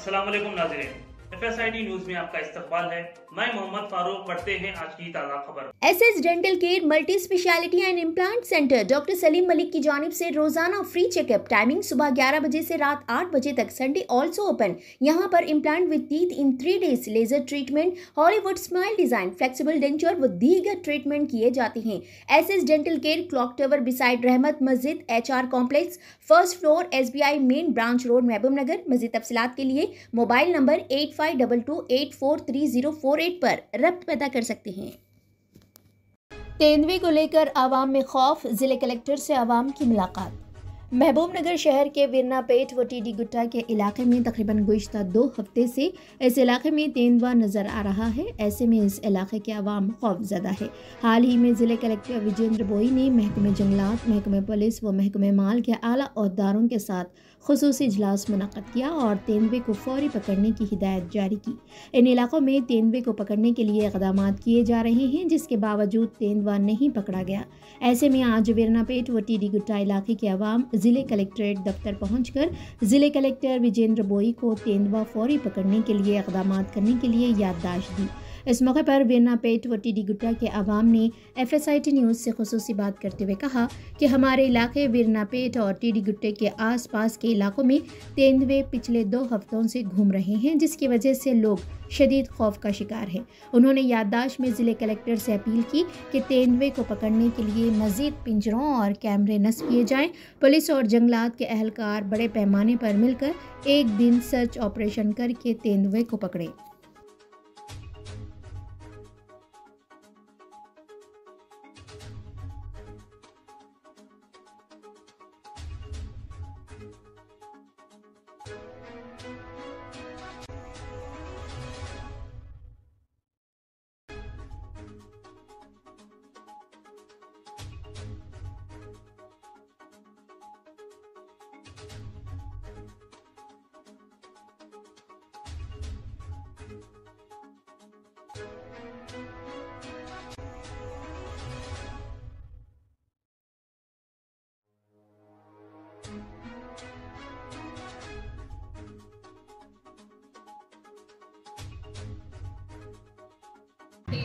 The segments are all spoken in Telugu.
अस्सलाम वालेकुम नाज़रीन, FSID न्यूज में आपका इस्तकबाल है। मैं मोहम्मद फारूक। पढ़ते हैं आज की ताज़ा खबर। SS dental care multi speciality and implant centre doctor Salim Malik की जानिब से रोजाना फ्री चेकअप। टाइमिंग सुबह 11 बजे से रात 8 बजे तक। Sunday also open. यहाँ पर implant with teeth in 3 days, laser treatment, Hollywood smile design, flexible denture व दीगर ट्रीटमेंट किए जाते हैं। SS dental care clock tower beside Rahmat Masjid, HR complex, first floor, SBI main branch road, Mahbub Nagar. मज़ीद तफसीलात के लिए मोबाइल नंबर 8522843048 पर रब्त पैदा कर सकते हैं। तेंदुए को लेकर आवाम में खौफ। जिले कलेक्टर से आवाम की मुलाकात। महबूब नगर शहर के विरनापेट व टीडी गुट्टा के इलाके में तकरीबन गुज़िश्ता 2 हफ्ते से इस इलाके में तेंदुआ नज़र आ रहा है। ऐसे में इस इलाके के आवाम खौफजदा है। हाल ही में ज़िले कलेक्टर विजेंद्र बोई ने महकमे जंगलात, महकमे पुलिस व महकमे माल के आला अहदेदारों के साथ खुसूसी इजलास मुनक़्क़द किया और तेंदुए को फौरी पकड़ने की हिदायत जारी की। इन इलाकों में तेंदुए को पकड़ने के लिए इक़दाम किए जा रहे हैं, जिसके बावजूद तेंदुआ नहीं पकड़ा गया। ऐसे में आज विरनापेट व टीडी गुट्टा इलाके के अवाम ज़िले कलेक्ट्रेट दफ्तर पहुंचकर ज़िले कलेक्टर विजेंद्र बोई को तेंदुआ फौरी पकड़ने के लिए इक़दाम करने के लिए याददाश्त दी। इस मौके पर विरनापेट व टीडी गुट्टा के अवाम ने FSID न्यूज़ से खुसूसी बात करते हुए कहा कि हमारे इलाके विरनापेट और टीडी गुट्टे के आसपास के इलाकों में तेंदुए पिछले 2 हफ्तों से घूम रहे हैं, जिसकी वजह से लोग शदीद खौफ का शिकार हैं। उन्होंने याददाश्त में ज़िले कलेक्टर से अपील की कि तेंदुए को पकड़ने के लिए मज़ीद पिंजरों और कैमरे नस्ब किए जाएं। पुलिस और जंगलात के अहलकार बड़े पैमाने पर मिलकर एक दिन सर्च ऑपरेशन करके तेंदुए को पकड़े।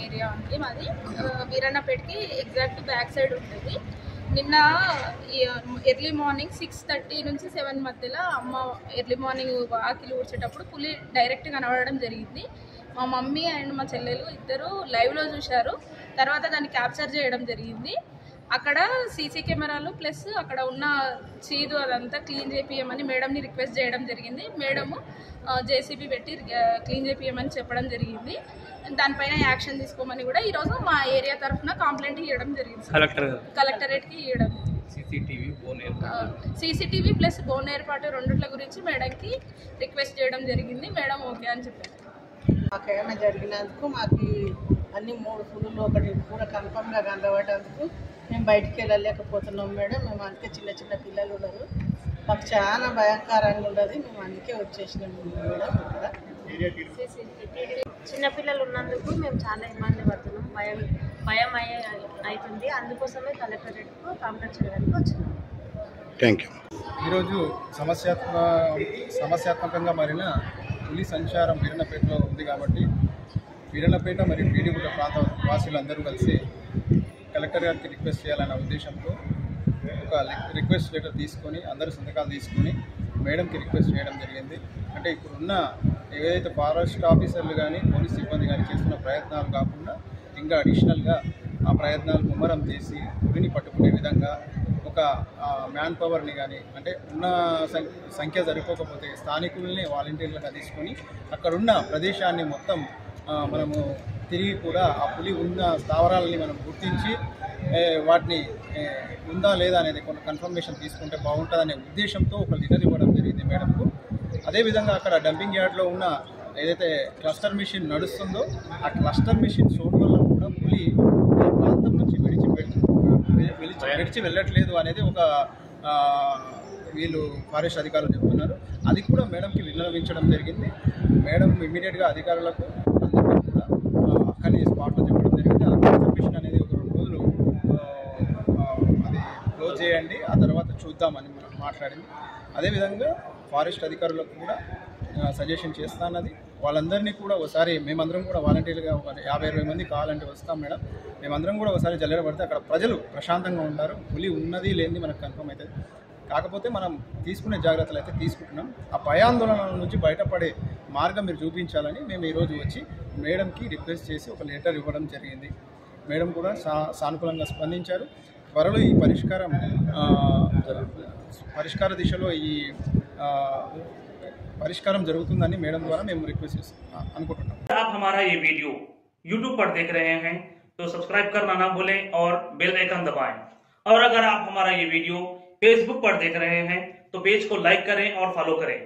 ఏరియా ఉంది మాది వీరన్నపేటకి ఎగ్జాక్ట్ బ్యాక్ సైడ్ ఉంటుంది. నిన్న ఎర్లీ మార్నింగ్ 6:30 నుంచి 7 మధ్యలో అమ్మ ఎర్లీ మార్నింగ్ వాకిలి ఊడ్చేటప్పుడు పులి డైరెక్ట్ కనబడడం జరిగింది. మా మమ్మీ అండ్ మా చెల్లెలు ఇద్దరు లైవ్లో చూశారు. తర్వాత దాన్ని క్యాప్చర్ చేయడం జరిగింది. అక్కడ సీసీ కెమెరాలు ప్లస్ అక్కడ ఉన్న చీదు అదంతా క్లీన్ చేపియమని మేడంని రిక్వెస్ట్ చేయడం జరిగింది. మేడము JCB పెట్టి క్లీన్ చేపియమని చెప్పడం జరిగింది. దానిపైన యాక్షన్ తీసుకోమని కూడా ఈరోజు మా ఏరియా తరఫున కంప్లైంట్ ఇవ్వడం జరిగింది. కలెక్టరేట్కి ఇవ్వడం. CCTV ప్లస్ బోన్ ఏర్పాటు రెండిట్ల గురించి మేడంకి రిక్వెస్ట్ చేయడం జరిగింది. మేడం ఓకే అని చెప్పారు. మాకు ఏమైనా జరిగినందుకు మాకు అన్ని 3 పులులు ఒకటి కూడా కన్ఫర్మ్గా కనబడేందుకు మేము బయటికి వెళ్ళలేకపోతున్నాం మేడం. మేము అందుకే చిన్న పిల్లలు ఉన్నారు, మాకు చాలా భయంకరంగా ఉన్నది. మేము అందుకే వచ్చేసినాము మేడం. ఇక్కడ చిన్నపిల్లలు ఉన్నందుకు మేము చాలా ఇబ్బంది పడుతున్నాం, భయం అవుతుంది. అందుకోసమే కలెక్టరేట్కు కంప్లైంట్ చేయడానికి వచ్చినాం. Thank you. ఈరోజు సమస్యాత్మకంగా మారిన పులి సంచారం వీరన్నపేటలో ఉంది కాబట్టి వీరన్నపేట మరియు పీడిగుట్ట ప్రాంత వాసులందరూ కలిసి కలెక్టర్ గారికి రిక్వెస్ట్ చేయాలన్న ఉద్దేశంతో ఒక రిక్వెస్ట్ లెటర్ తీసుకొని అందరూ సంతకాలు తీసుకొని మేడంకి రిక్వెస్ట్ చేయడం జరిగింది. అంటే ఇప్పుడున్న ఏదైతే ఫారెస్ట్ ఆఫీసర్లు కానీ పోలీస్ సిబ్బంది కానీ చేస్తున్న ప్రయత్నాలు కాకుండా ఇంకా అడిషనల్గా ఆ ప్రయత్నాలు ముమ్మరం చేసి పులిని పట్టుకునే విధంగా ఒక మ్యాన్ పవర్ని కానీ, అంటే ఉన్న సంఖ్య సరిపోకపోతే స్థానికుల్ని వాలంటీర్లుగా తీసుకొని అక్కడున్న ప్రదేశాన్ని మొత్తం మనము తిరిగి కూడా ఆ పులి ఉన్న స్థావరాలని మనం గుర్తించి వాటిని ఉందా లేదా అనేది కొంత కన్ఫర్మేషన్ తీసుకుంటే బాగుంటుందనే ఉద్దేశంతో ఒక లెటర్ ఇవ్వడం జరిగింది మేడంకు. అదేవిధంగా అక్కడ డంపింగ్ యార్డ్లో ఉన్న ఏదైతే క్లస్టర్ మిషన్ నడుస్తుందో ఆ క్లస్టర్ మిషన్ సోటు వల్ల కూడా పులి ఆ ప్రాంతం నుంచి విడిచి వెళ్ళట్లేదు అనేది ఒక వీళ్ళు ఫారెస్ట్ అధికారులు చెప్తున్నారు. అది కూడా మేడంకి విన్నవించడం జరిగింది. మేడం ఇమీడియట్గా అధికారులకు అందరికీ కూడా అక్కడనే స్పాట్లో చెప్పడం జరిగింది. ఆ క్లస్టర్ మిషన్ అనేది ఒక 2 రోజులు అది క్లోజ్ చేయండి, ఆ తర్వాత చూద్దామని మాట్లాడింది. అదేవిధంగా ఫారెస్ట్ అధికారులకు కూడా సజెషన్ చేస్తా అన్నది. వాళ్ళందరినీ కూడా ఒకసారి మేమందరం కూడా వాలంటీర్లుగా ఒక 50-60 మంది కావాలంటే వస్తాం మేడం. మేమందరం కూడా ఒకసారి జల్లెడ పడితే అక్కడ ప్రజలు ప్రశాంతంగా ఉంటారు. పులి ఉన్నది లేనిది మనకు కన్ఫర్మ్ అవుతుంది. కాకపోతే మనం తీసుకునే జాగ్రత్తలు అయితే తీసుకుంటున్నాం. ఆ భయాందోళనల నుంచి బయటపడే మార్గం మీరు చూపించాలని మేము ఈరోజు వచ్చి మేడంకి రిక్వెస్ట్ చేసి ఒక లెటర్ ఇవ్వడం జరిగింది. మేడం కూడా సానుకూలంగా స్పందించారు. త్వరలో ఈ పరిష్కార దిశలో ఈ పరిష్కారం జరుగుతుందని మేడం ద్వారా మేము రిక్వెస్ట్ చేస్తాం అనుకుంటున్నాం. आप हमारा ये वीडियो YouTube पर देख रहे हैं तो सब्सक्राइब करना ना भूलें और बेल आइकन दबाएं। और अगर आप हमारा ये वीडियो Facebook पर देख रहे हैं तो पेज को लाइक करें और फॉलो करें।